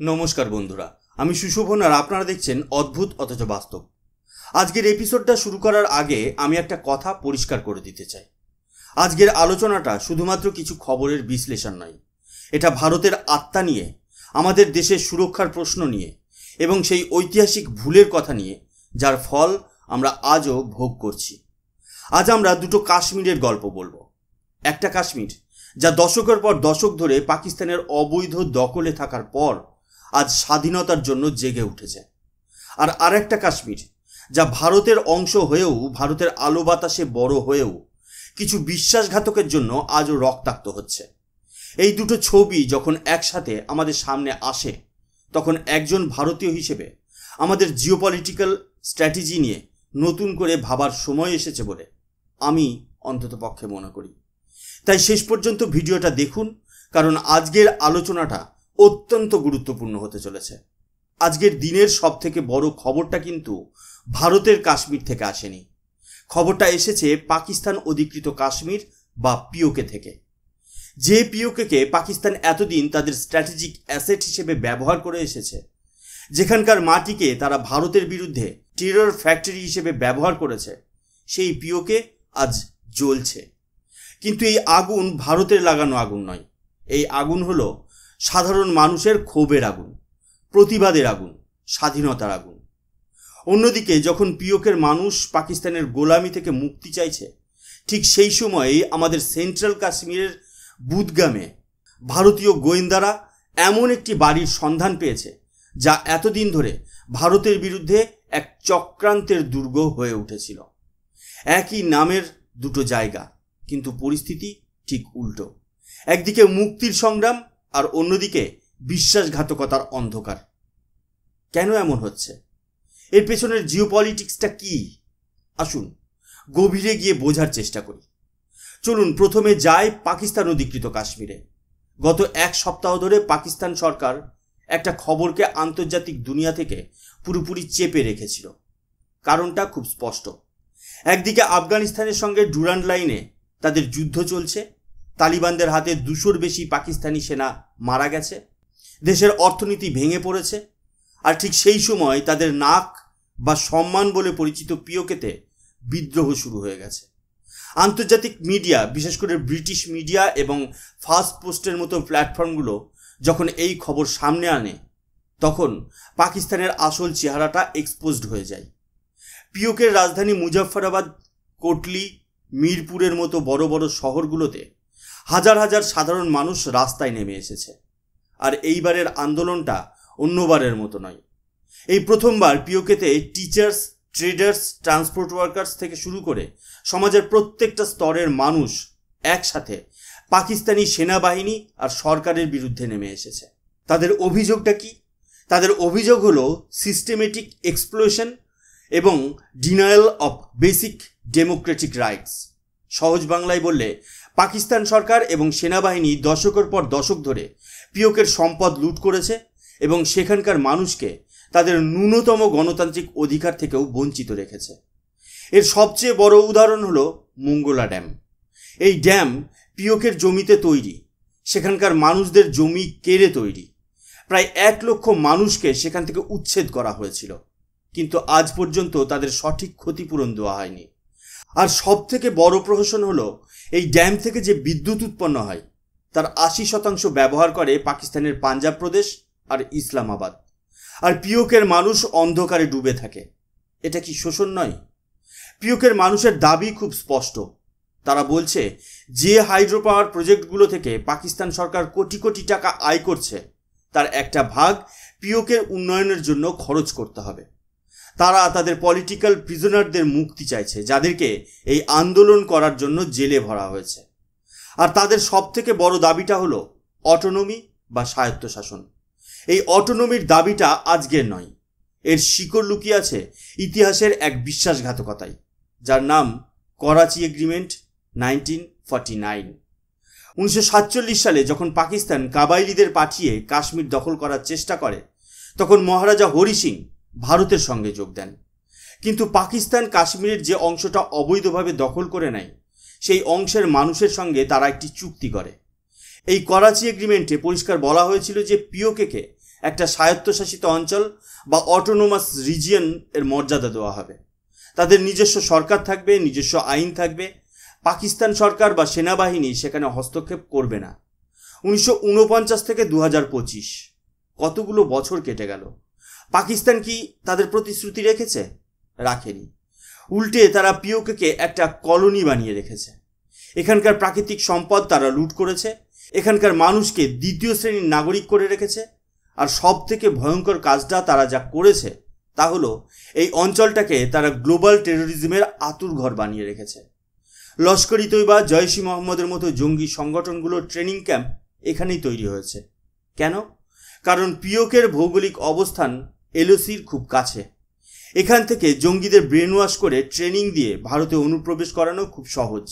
নমস্কার বন্ধুরা, আমি সুশোভন আর আপনারা দেখছেন অদ্ভুত অথচ বাস্তব। আজকের এপিসোডটা শুরু করার আগে আমি একটা কথা পরিষ্কার করে দিতে চাই। আজকের আলোচনাটা শুধুমাত্র কিছু খবরের বিশ্লেষণ নয়, এটা ভারতের আত্মা নিয়ে, আমাদের দেশের সুরক্ষার প্রশ্ন নিয়ে এবং সেই ঐতিহাসিক ভুলের কথা নিয়ে যার ফল আমরা আজও ভোগ করছি। আজ আমরা দুটো কাশ্মীরের গল্প বলবো। একটা কাশ্মীর যা দশকের পর দশক ধরে পাকিস্তানের অবৈধ দখলে থাকার পর আজ স্বাধীনতার জন্য জেগে উঠেছে, আর আরেকটা কাশ্মীর যা ভারতের অংশ হয়েও, ভারতের আলো বাতাসে বড় হয়েও কিছু বিশ্বাসঘাতকের জন্য আজও রক্তাক্ত হচ্ছে। এই দুটো ছবি যখন একসাথে আমাদের সামনে আসে, তখন একজন ভারতীয় হিসেবে আমাদের জিওপলিটিক্যাল স্ট্র্যাটেজি নিয়ে নতুন করে ভাবার সময় এসেছে বলে আমি অন্ততপক্ষে মনে করি। তাই শেষ পর্যন্ত ভিডিওটা দেখুন, কারণ আজকের আলোচনাটা অত্যন্ত গুরুত্বপূর্ণ হতে চলেছে। আজকের দিনের সবথেকে বড় খবরটা কিন্তু ভারতের কাশ্মীর থেকে আসেনি। খবরটা এসেছে পাকিস্তান অধিকৃত কাশ্মীর বা পিওকে থেকে। যে পিওকে পাকিস্তান এতদিন তাদের স্ট্র্যাটেজিক অ্যাসেট হিসেবে ব্যবহার করে এসেছে, যেখানকার মাটিকে তারা ভারতের বিরুদ্ধে টেরর ফ্যাক্টরি হিসেবে ব্যবহার করেছে, সেই পিওকে আজ জ্বলছে। কিন্তু এই আগুন ভারতের লাগানো আগুন নয়, এই আগুন হলো সাধারণ মানুষের ক্ষোভের আগুন, প্রতিবাদের আগুন, স্বাধীনতার আগুন। অন্যদিকে যখন পিওকের মানুষ পাকিস্তানের গোলামি থেকে মুক্তি চাইছে, ঠিক সেই সময়েই আমাদের সেন্ট্রাল কাশ্মীরের বুদগামে ভারতীয় গোয়েন্দারা এমন একটি বাড়ির সন্ধান পেয়েছে যা এতদিন ধরে ভারতের বিরুদ্ধে এক চক্রান্তের দুর্গ হয়ে উঠেছিল। একই নামের দুটো জায়গা, কিন্তু পরিস্থিতি ঠিক উল্টো। একদিকে মুক্তির সংগ্রাম আর অন্যদিকে বিশ্বাসঘাতকতার অন্ধকার। কেন এমন হচ্ছে? এর পেছনের জিওপলিটিক্সটা কি? আসুন গভীরে গিয়ে বোঝার চেষ্টা করি। চলুন প্রথমে যাই পাকিস্তান অধিকৃত কাশ্মীরে। গত এক সপ্তাহ ধরে পাকিস্তান সরকার একটা খবরকে আন্তর্জাতিক দুনিয়া থেকে পুরোপুরি চেপে রেখেছিল। কারণটা খুব স্পষ্ট। একদিকে আফগানিস্তানের সঙ্গে ডুরান্ড লাইনে তাদের যুদ্ধ চলছে, তালিবানদের হাতে 200-র বেশি পাকিস্তানি সেনা মারা গেছে, দেশের অর্থনীতি ভেঙে পড়েছে, আর ঠিক সেই সময় তাদের নাক বা সম্মান বলে পরিচিত পিওকেতে বিদ্রোহ শুরু হয়ে গেছে। আন্তর্জাতিক মিডিয়া, বিশেষ করে ব্রিটিশ মিডিয়া এবং ফাস্ট পোস্টের মতো প্ল্যাটফর্মগুলো যখন এই খবর সামনে আনে, তখন পাকিস্তানের আসল চেহারাটা এক্সপোজড হয়ে যায়। পিওকের রাজধানী মুজফফরাবাদ, কোটলি, মিরপুরের মতো বড় বড় শহরগুলোতে হাজার হাজার সাধারণ মানুষ রাস্তায় নেমে এসেছে। আর এইবারের আন্দোলনটা অন্যবারের মতো নয়। এই প্রথমবার পিওকেতে টিচার্স, ট্রেডার্স, ট্রান্সপোর্ট ওয়ার্কার্স থেকে শুরু করে সমাজের প্রত্যেকটা স্তরের মানুষ একসাথে পাকিস্তানি সেনাবাহিনী আর সরকারের বিরুদ্ধে নেমে এসেছে। তাদের অভিযোগটা কি? তাদের অভিযোগ হলো সিস্টেমেটিক এক্সপ্লয়শন এবং denial of basic Democratic rights. সহজ বাংলায় বললে, পাকিস্তান সরকার এবং সেনাবাহিনী দশকের পর দশক ধরে পিওকের সম্পদ লুট করেছে এবং সেখানকার মানুষকে তাদের ন্যূনতম গণতান্ত্রিক অধিকার থেকেও বঞ্চিত রেখেছে। এর সবচেয়ে বড় উদাহরণ হলো মঙ্গলা ড্যাম। এই ড্যাম পিওকের জমিতে তৈরি, সেখানকার মানুষদের জমি কেড়ে তৈরি। প্রায় 1 লক্ষ মানুষকে সেখান থেকে উচ্ছেদ করা হয়েছিল, কিন্তু আজ পর্যন্ত তাদের সঠিক ক্ষতিপূরণ দেওয়া হয়নি। আর সব থেকে বড় প্রহসন হলো, এই ড্যাম থেকে যে বিদ্যুৎ উৎপন্ন হয় তার 80% ব্যবহার করে পাকিস্তানের পাঞ্জাব প্রদেশ আর ইসলামাবাদ। আর পিওকের মানুষ অন্ধকারে ডুবে থাকে। এটা কি শোষণ নয়? পিওকের মানুষের দাবি খুব স্পষ্ট। তারা বলছে, যে হাইড্রো পাওয়ার প্রজেক্টগুলো থেকে পাকিস্তান সরকার কোটি কোটি টাকা আয় করছে, তার একটা ভাগ পিওকের উন্নয়নের জন্য খরচ করতে হবে। তারা তাদের পলিটিক্যাল প্রিজনারদের মুক্তি চাইছে, যাদেরকে এই আন্দোলন করার জন্য জেলে ভরা হয়েছে। আর তাদের সবথেকে বড় দাবিটা হলো অটোনমি বা স্বায়ত্তশাসন। এই অটোনমির দাবিটা আজকের নয়, এর শিকড় লুকিয়ে আছে ইতিহাসের এক বিশ্বাসঘাতকতায়, যার নাম করাচি এগ্রিমেন্ট 1949। 1947 সালে যখন পাকিস্তান কাবাইলিদের পাঠিয়ে কাশ্মীর দখল করার চেষ্টা করে, তখন মহারাজা হরি সিং ভারতের সঙ্গে যোগ দেন। কিন্তু পাকিস্তান কাশ্মীরের যে অংশটা অবৈধভাবে দখল করে নেয়, সেই অংশের মানুষের সঙ্গে তারা একটি চুক্তি করে। এই করাচি এগ্রিমেন্টে পরিষ্কার বলা হয়েছিল যে পিওকেকে একটা স্বায়ত্তশাসিত অঞ্চল বা অটোনোমাস রিজিয়ন এর মর্যাদা দেওয়া হবে। তাদের নিজস্ব সরকার থাকবে, নিজস্ব আইন থাকবে। পাকিস্তান সরকার বা সেনাবাহিনী সেখানে হস্তক্ষেপ করবে না। 1949 থেকে 2025 কতগুলো বছর কেটে গেল। পাকিস্তান কি তাদের প্রতিশ্রুতি রেখেছে? রাখেনি। উল্টে তারা পিওকেকে একটা কলোনি বানিয়ে রেখেছে। এখানকার প্রাকৃতিক সম্পদ তারা লুট করেছে, এখানকার মানুষকে দ্বিতীয় শ্রেণীর নাগরিক করে রেখেছে। আর সব থেকে ভয়ঙ্কর কাজটা তারা যা করেছে তা হলো এই অঞ্চলটাকে তারা গ্লোবাল টেরোরিজমের আতুরঘর বানিয়ে রেখেছে। লস্কর ই তৈবা, জৈশ ই মহম্মদের মতো জঙ্গি সংগঠনগুলোর ট্রেনিং ক্যাম্প এখানেই তৈরি হয়েছে। কেন? কারণ পিওকের ভৌগোলিক অবস্থান এলওসির খুব কাছে। এখান থেকে জঙ্গিদের ব্রেন ওয়াশ করে ট্রেনিং দিয়ে ভারতে অনুপ্রবেশ করানো খুব সহজ।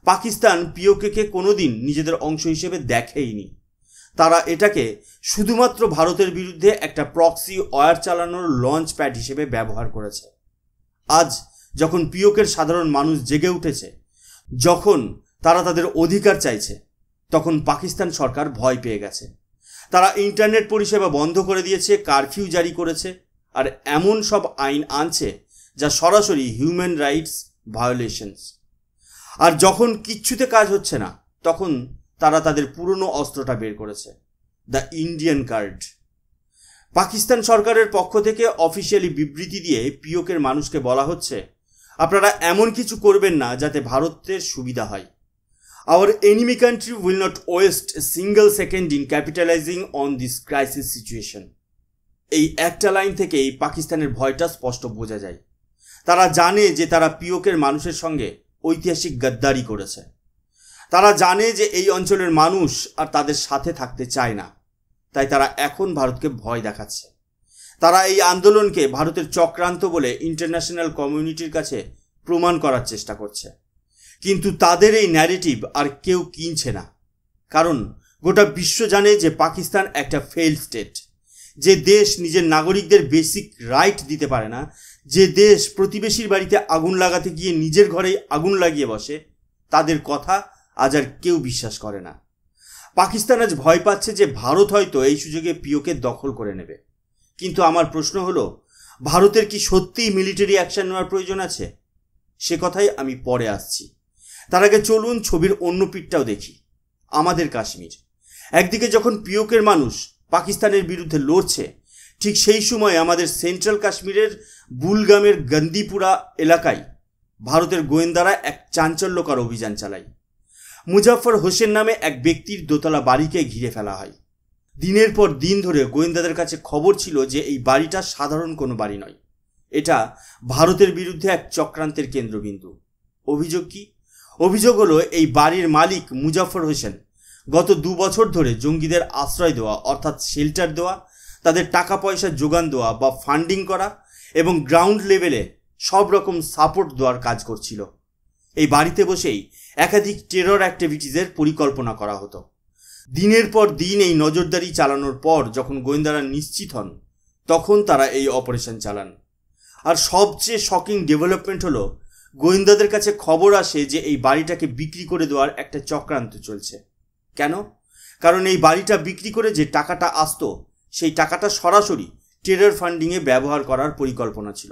পাকিস্তান পিওকেকে কোনোদিন নিজেদের অংশ হিসেবে দেখেইনি। তারা এটাকে শুধুমাত্র ভারতের বিরুদ্ধে একটা প্রক্সি ওয়্যার চালানোর লঞ্চ প্যাড হিসেবে ব্যবহার করেছে। আজ যখন পিওকের সাধারণ মানুষ জেগে উঠেছে, যখন তারা তাদের অধিকার চাইছে, তখন পাকিস্তান সরকার ভয় পেয়ে গেছে। তারা ইন্টারনেট পরিষেবা বন্ধ করে দিয়েছে, কারফিউ জারি করেছে, আর এমন সব আইন আনছে যা সরাসরি হিউম্যান রাইটস ভায়োলেশনস। আর যখন কিচ্ছুতে কাজ হচ্ছে না, তখন তারা তাদের পুরনো অস্ত্রটা বের করেছে, দ্য ইন্ডিয়ান কার্ড। পাকিস্তান সরকারের পক্ষ থেকে অফিসিয়ালি বিবৃতি দিয়ে পিওকের মানুষকে বলা হচ্ছে, আপনারা এমন কিছু করবেন না যাতে ভারতের সুবিধা হয়। Our enemy country will not waste a single second in capitalising on this crisis situation. এই একটা লাইন থেকেই পাকিস্তানের ভয়টা স্পষ্ট বোঝা যায়। তারা জানে যে তারা পিওকের মানুষের সঙ্গে ঐতিহাসিক গদ্দারি করেছে। তারা জানে যে এই অঞ্চলের মানুষ আর তাদের সাথে থাকতে চায় না, তাই তারা এখন ভারতকে ভয় দেখাচ্ছে। তারা এই আন্দোলনকে ভারতের চক্রান্ত বলে ইন্টারন্যাশনাল কমিউনিটির কাছে প্রমাণ করার চেষ্টা করছে। কিন্তু তাদের এই ন্যারেটিভ আর কেউ কিনছে না, কারণ গোটা বিশ্ব জানে যে পাকিস্তান একটা ফেইল্ড স্টেট। যে দেশ নিজের নাগরিকদের বেসিক রাইট দিতে পারে না, যে দেশ প্রতিবেশীর বাড়িতে আগুন লাগাতে গিয়ে নিজের ঘরেই আগুন লাগিয়ে বসে, তাদের কথা আজ আর কেউ বিশ্বাস করে না। পাকিস্তান আজ ভয় পাচ্ছে যে ভারত হয়তো এই সুযোগে পিওকে দখল করে নেবে। কিন্তু আমার প্রশ্ন হলো, ভারতের কি সত্যিই মিলিটারি অ্যাকশন নেওয়ার প্রয়োজন আছে? সে কথাই আমি পরে আসছি। তার আগে চলুন ছবির অন্য পিঠটাও দেখি, আমাদের কাশ্মীর। একদিকে যখন পিওকের মানুষ পাকিস্তানের বিরুদ্ধে লড়ছে, ঠিক সেই সময় আমাদের সেন্ট্রাল কাশ্মীরের বুলগামের গন্দিপুরা এলাকায় ভারতের গোয়েন্দারা এক চাঞ্চল্যকর অভিযান চালায়। মুজাফর হোসেন নামে এক ব্যক্তির দোতলা বাড়িকে ঘিরে ফেলা হয়। দিনের পর দিন ধরে গোয়েন্দাদের কাছে খবর ছিল যে এই বাড়িটা সাধারণ কোনো বাড়ি নয়, এটা ভারতের বিরুদ্ধে এক চক্রান্তের কেন্দ্রবিন্দু। অভিযোগ কি? অভিযোগ হলো এই বাড়ির মালিক মুজাফর হোসেন গত 2 বছর ধরে জঙ্গিদের আশ্রয় দেওয়া, অর্থাৎ শেল্টার দেওয়া, তাদের টাকা পয়সা যোগান দেওয়া বা ফান্ডিং করা এবং গ্রাউন্ড লেভেলে সব রকম সাপোর্ট দেওয়ার কাজ করছিল। এই বাড়িতে বসেই একাধিক টেরর অ্যাক্টিভিটিসের পরিকল্পনা করা হতো। দিনের পর দিন এই নজরদারি চালানোর পর যখন গোয়েন্দারা নিশ্চিত হন, তখন তারা এই অপারেশন চালান। আর সবচেয়ে শকিং ডেভেলপমেন্ট হলো, গোয়েন্দাদের কাছে খবর আসে যে এই বাড়িটাকে বিক্রি করে দেওয়ার একটা চক্রান্ত চলছে। কেন? কারণ এই বাড়িটা বিক্রি করে যে টাকাটা আসতো, সেই টাকাটা সরাসরি টেরর ফান্ডিংয়ে ব্যবহার করার পরিকল্পনা ছিল।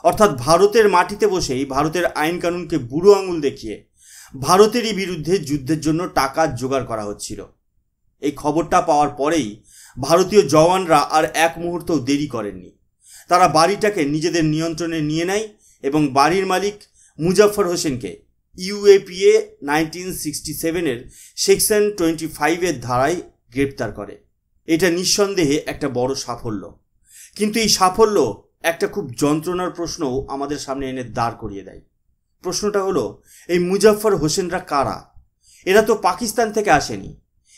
অর্থাৎ ভারতের মাটিতে বসেই ভারতের আইন কানুনকে বুড়ো আঙুল দেখিয়ে ভারতেরই বিরুদ্ধে যুদ্ধের জন্য টাকা জোগাড় করা হচ্ছিল। এই খবরটা পাওয়ার পরেই ভারতীয় জওয়ানরা আর এক মুহূর্তও দেরি করেননি। তারা বাড়িটাকে নিজেদের নিয়ন্ত্রণে নিয়ে নেয় এবং বাড়ির মালিক মুজাফর হোসেনকে ইউএপিএ 1967 সেকশন 25 ধারায় গ্রেপ্তার করে। এটা নিঃসন্দেহে একটা বড় সাফল্য। কিন্তু এই সাফল্য একটা খুব যন্ত্রণার প্রশ্নও আমাদের সামনে এনে দাঁড় করিয়ে দেয়। প্রশ্নটা হলো, এই মুজাফর হোসেনরা কারা? এরা তো পাকিস্তান থেকে আসেনি,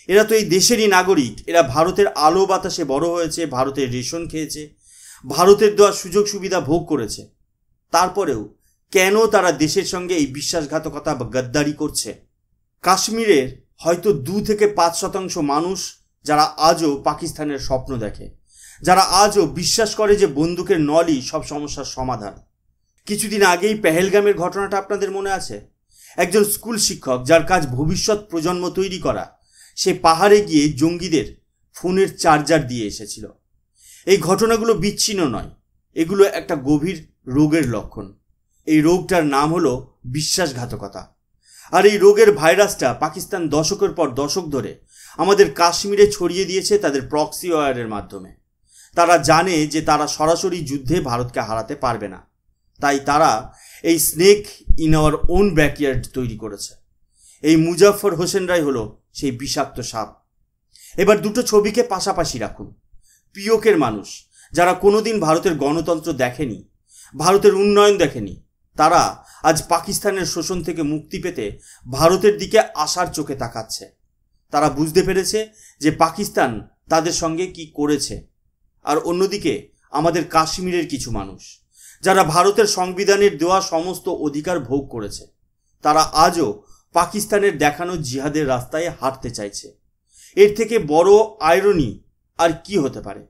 এরা তো এই দেশেরই নাগরিক। এরা ভারতের আলো বাতাসে বড় হয়েছে, ভারতের রেশন খেয়েছে, ভারতের দেওয়া সুযোগ সুবিধা ভোগ করেছে। তারপরেও কেন তারা দেশের সঙ্গে এই বিশ্বাসঘাতকতা বা গদ্দারি করছে? কাশ্মীরের হয়তো 2 থেকে 5% মানুষ যারা আজও পাকিস্তানের স্বপ্ন দেখে, যারা আজও বিশ্বাস করে যে বন্দুকের নলই সব সমস্যার সমাধান। কিছুদিন আগেই পেহেলগামের ঘটনাটা আপনাদের মনে আছে? একজন স্কুল শিক্ষক, যার কাজ ভবিষ্যৎ প্রজন্ম তৈরি করা, সে পাহাড়ে গিয়ে জঙ্গিদের ফোনের চার্জার দিয়ে এসেছিল। এই ঘটনাগুলো বিচ্ছিন্ন নয়, এগুলো একটা গভীর রোগের লক্ষণ। এই রোগটার নাম হলো বিশ্বাসঘাতকতা। আর এই রোগের ভাইরাসটা পাকিস্তান দশকের পর দশক ধরে আমাদের কাশ্মীরে ছড়িয়ে দিয়েছে তাদের প্রক্সি ওয়্যারের মাধ্যমে। তারা জানে যে তারা সরাসরি যুদ্ধে ভারতকে হারাতে পারবে না, তাই তারা এই snake in our own backyard তৈরি করেছে। এই মুজাফফর হোসেনরাই হলো সেই বিষাক্ত সাপ। এবার দুটো ছবিকে পাশাপাশি রাখুন। পিওকের মানুষ যারা কোনোদিন ভারতের গণতন্ত্র দেখেনি, ভারতের উন্নয়ন দেখেনি, তারা আজ পাকিস্তানের শোষণ থেকে মুক্তি পেতে ভারতের দিকে আশার চোখে তাকাচ্ছে। তারা বুঝতে পেরেছে যে পাকিস্তান তাদের সঙ্গে কি করেছে। আর অন্যদিকে আমাদের কাশ্মীরের কিছু মানুষ যারা ভারতের সংবিধানের দেওয়া সমস্ত অধিকার ভোগ করেছে, তারা আজও পাকিস্তানের দেখানো জিহাদের রাস্তায় হাঁটতে চাইছে। এর থেকে বড় আইরনি আর কি হতে পারে?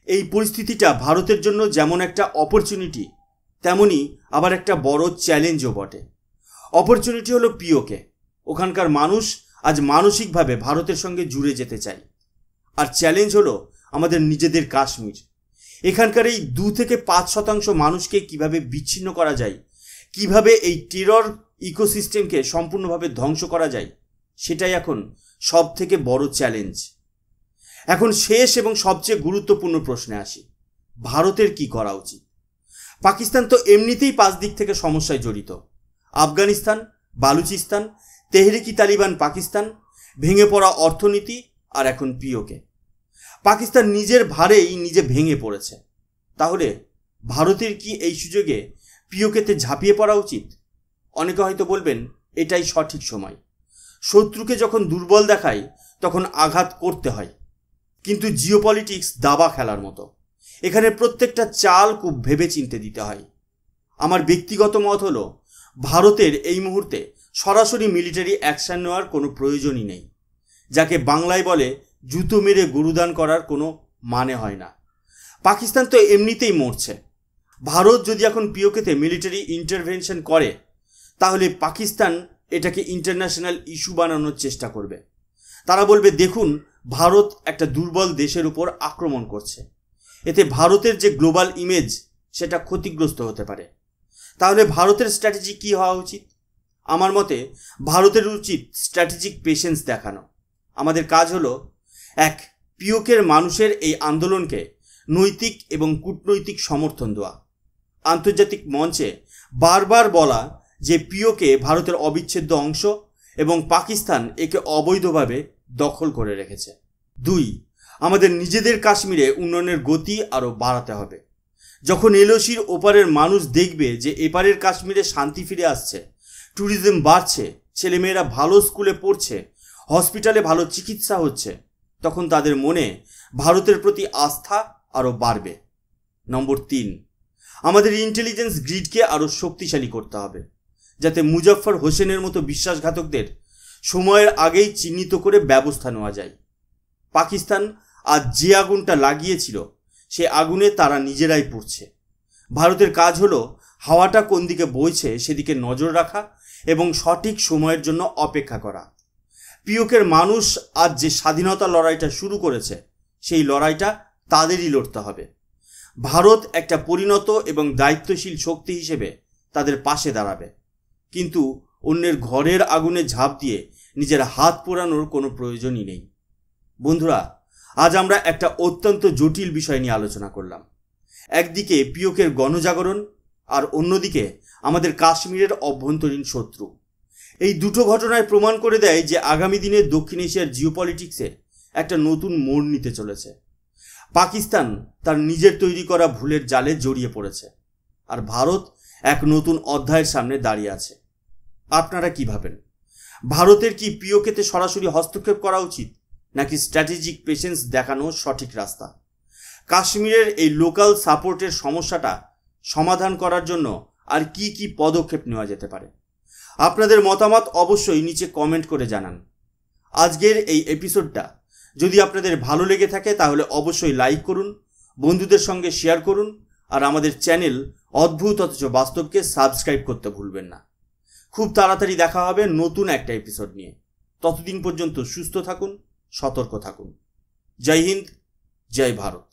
এই পরিস্থিতিটা ভারতের জন্য যেমন একটা অপরচুনিটি, তেমনি আবার একটা বড় চ্যালেঞ্জও বটে। অপরচুনিটি হলো পিওকে। ওখানকার মানুষ আজ মানসিকভাবে ভারতের সঙ্গে জুড়ে যেতে চায়। আর চ্যালেঞ্জ হলো আমাদের নিজেদের কাশ্মীর। এখানকার এই 2-5% মানুষকে কিভাবে বিচ্ছিন্ন করা যায়, কিভাবে এই টেরর ইকোসিস্টেমকে সম্পূর্ণভাবে ধ্বংস করা যায়, সেটাই এখন সব থেকে বড় চ্যালেঞ্জ। এখন শেষ এবং সবচেয়ে গুরুত্বপূর্ণ প্রশ্নে আসি, ভারতের কি করা উচিত? পাকিস্তান তো এমনিতেই 5 দিক থেকে সমস্যায় জড়িত। আফগানিস্তান, বালুচিস্তান, তেহরিকি তালিবান পাকিস্তান, ভেঙে পড়া অর্থনীতি, আর এখন পিওকে। পাকিস্তান নিজের ভারেই নিজে ভেঙে পড়েছে। তাহলে ভারতের কি এই সুযোগে পিওকেতে ঝাঁপিয়ে পড়া উচিত? অনেকে হয়তো বলবেন এটাই সঠিক সময়। শত্রুকে যখন দুর্বল দেখায় তখন আঘাত করতে হয়, কিন্তু জিওপলিটিক্স দাবা খেলার মতো। এখানে প্রত্যেকটা চাল খুব ভেবে চিনতে দিতে হয়। আমার ব্যক্তিগত মত হলো, ভারতের এই মুহূর্তে সরাসরি মিলিটারি অ্যাকশন নেওয়ার কোনো প্রয়োজনই নেই। যাকে বাংলায় বলে জুতো মেরে গরুদান করার কোনো মানে হয় না। পাকিস্তান তো এমনিতেই মরছে। ভারত যদি এখন পিওকেতে মিলিটারি ইন্টারভেনশন করে, তাহলে পাকিস্তান এটাকে ইন্টারন্যাশনাল ইস্যু বানানোর চেষ্টা করবে। তারা বলবে, দেখুন ভারত একটা দুর্বল দেশের উপর আক্রমণ করছে। এতে ভারতের যে গ্লোবাল ইমেজ সেটা ক্ষতিগ্রস্ত হতে পারে। তাহলে ভারতের স্ট্র্যাটেজি কি হওয়া উচিত? আমার মতে ভারতের উচিত স্ট্র্যাটেজিক পেশেন্স দেখানো। আমাদের কাজ হলো, 1, পিওকের মানুষের এই আন্দোলনকে নৈতিক এবং কূটনৈতিক সমর্থন দেওয়া। আন্তর্জাতিক মঞ্চে বারবার বলা যে পিওকে ভারতের অবিচ্ছেদ্য অংশ এবং পাকিস্তান একে অবৈধভাবে দখল করে রেখেছে। 2, আমাদের নিজেদের কাশ্মীরে উন্নয়নের গতি আরও বাড়াতে হবে। যখন এলওসির ওপারের মানুষ দেখবে যে এপারের কাশ্মীরে শান্তি ফিরে আসছে, ট্যুরিজম বাড়ছে, ছেলেমেয়েরা ভালো স্কুলে পড়ছে, হসপিটালে ভালো চিকিৎসা হচ্ছে, তখন তাদের মনে ভারতের প্রতি আস্থা আরও বাড়বে। নম্বর 3, আমাদের ইন্টেলিজেন্স গ্রিডকে আরও শক্তিশালী করতে হবে, যাতে মুজাফফর হোসেনের মতো বিশ্বাসঘাতকদের সময়ের আগেই চিহ্নিত করে ব্যবস্থা নেওয়া যায়। পাকিস্তান আজ যে আগুনটা লাগিয়েছিল, সে আগুনে তারা নিজেরাই পড়ছে। ভারতের কাজ হলো হাওয়াটা কোন দিকে বইছে সেদিকে নজর রাখা এবং সঠিক সময়ের জন্য অপেক্ষা করা। পিওকের মানুষ আজ যে স্বাধীনতা লড়াইটা শুরু করেছে, সেই লড়াইটা তাদেরই লড়তে হবে। ভারত একটা পরিণত এবং দায়িত্বশীল শক্তি হিসেবে তাদের পাশে দাঁড়াবে, কিন্তু অন্যের ঘরের আগুনে ঝাঁপ দিয়ে নিজের হাত পোড়ানোর কোনো প্রয়োজনই নেই। বন্ধুরা, আজ আমরা একটা অত্যন্ত জটিল বিষয় নিয়ে আলোচনা করলাম। একদিকে পিওকের গণজাগরণ, আর অন্যদিকে আমাদের কাশ্মীরের অভ্যন্তরীণ শত্রু। এই দুটো ঘটনায় প্রমাণ করে দেয় যে আগামী দিনে দক্ষিণ এশিয়ার জিওপলিটিক্সে একটা নতুন মোড় নিতে চলেছে। পাকিস্তান তার নিজের তৈরি করা ভুলের জালে জড়িয়ে পড়েছে, আর ভারত এক নতুন অধ্যায়ের সামনে দাঁড়িয়ে আছে। আপনারা কি ভাবেন? ভারতের কি পিওকেতে সরাসরি হস্তক্ষেপ করা উচিত, নাকি স্ট্র্যাটেজিক পেশেন্স দেখানো সঠিক রাস্তা? কাশ্মীরের এই লোকাল সাপোর্টের সমস্যাটা সমাধান করার জন্য আর কি কি পদক্ষেপ নেওয়া যেতে পারে? আপনাদের মতামত অবশ্যই নিচে কমেন্ট করে জানান। আজকের এই এপিসোডটা যদি আপনাদের ভালো লেগে থাকে তাহলে অবশ্যই লাইক করুন, বন্ধুদের সঙ্গে শেয়ার করুন, আর আমাদের চ্যানেল অদ্ভুত অথচ বাস্তবকে সাবস্ক্রাইব করতে ভুলবেন না। খুব তাড়াতাড়ি দেখা হবে নতুন একটা এপিসোড নিয়ে। ততদিন পর্যন্ত সুস্থ থাকুন, সতর্ক থাকুন। জয় হিন্দ, জয় ভারত।